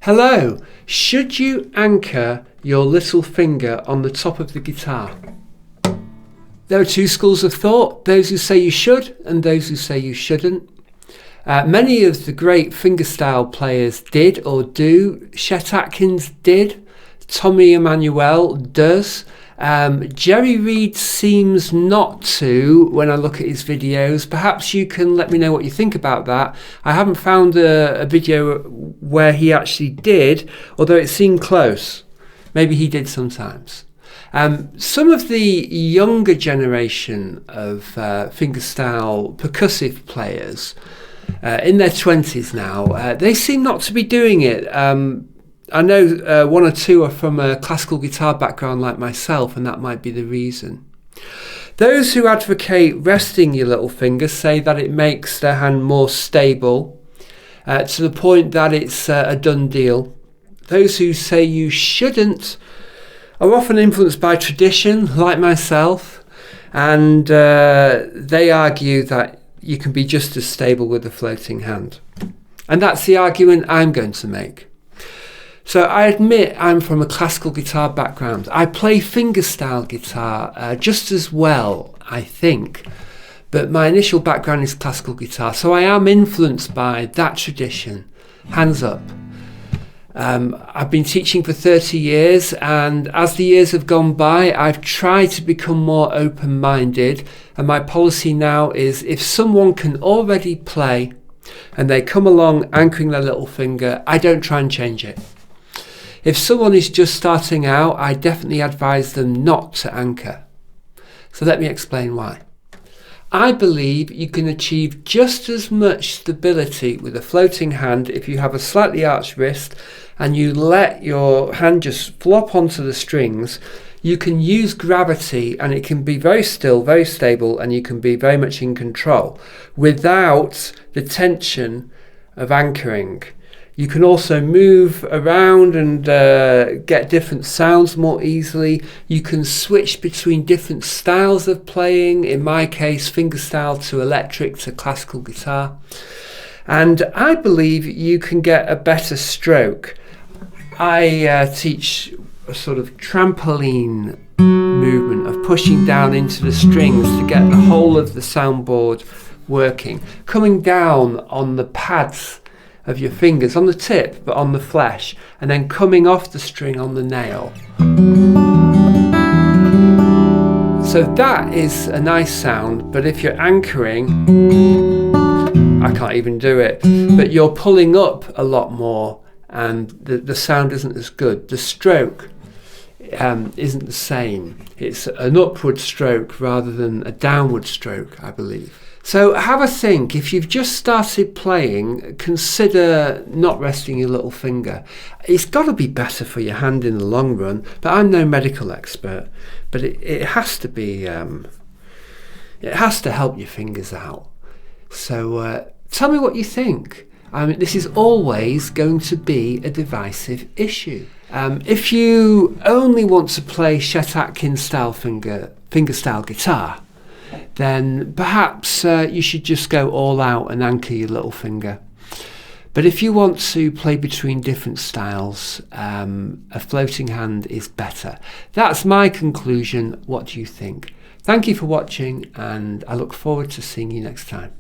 Hello, should you anchor your little finger on the top of the guitar? There are two schools of thought, those who say you should and those who say you shouldn't. Many of the great fingerstyle players did or do. Chet Atkins did. Tommy Emmanuel does. Jerry Reed seems not to when I look at his videos. Perhaps you can let me know what you think about that. I haven't found a video where he actually did, although it seemed close. Maybe he did sometimes. Some of the younger generation of fingerstyle percussive players in their 20s now, they seem not to be doing it. I know one or two are from a classical guitar background like myself, and that might be the reason. Those who advocate resting your little finger say that it makes their hand more stable, to the point that it's a done deal. Those who say you shouldn't are often influenced by tradition, like myself, and they argue that you can be just as stable with a floating hand. And that's the argument I'm going to make. So I admit I'm from a classical guitar background. I play fingerstyle guitar just as well, I think, but my initial background is classical guitar, so I am influenced by that tradition. Hands up. I've been teaching for 30 years, and as the years have gone by, I've tried to become more open-minded, and my policy now is if someone can already play and they come along anchoring their little finger, I don't try and change it. If someone is just starting out, I definitely advise them not to anchor. So let me explain why. I believe you can achieve just as much stability with a floating hand if you have a slightly arched wrist and you let your hand just flop onto the strings. You can use gravity and it can be very still, very stable, and you can be very much in control without the tension of anchoring. You can also move around and get different sounds more easily. You can switch between different styles of playing, in my case fingerstyle to electric to classical guitar. And I believe you can get a better stroke. I teach a sort of trampoline movement of pushing down into the strings to get the whole of the soundboard working. Coming down on the pads of your fingers, on the tip but on the flesh, and then coming off the string on the nail. So that is a nice sound, but if you're anchoring, I can't even do it, but you're pulling up a lot more and the sound isn't as good. The stroke isn't the same. It's an upward stroke rather than a downward stroke, I believe. So have a think. If you've just started playing, consider not resting your little finger. It's got to be better for your hand in the long run, but I'm no medical expert. But it has to be, it has to help your fingers out. So tell me what you think. I mean, this is always going to be a divisive issue. If you only want to play Chet Atkins style fingerstyle guitar, then perhaps you should just go all out and anchor your little finger. But if you want to play between different styles, a floating hand is better. That's my conclusion. What do you think? Thank you for watching, and I look forward to seeing you next time.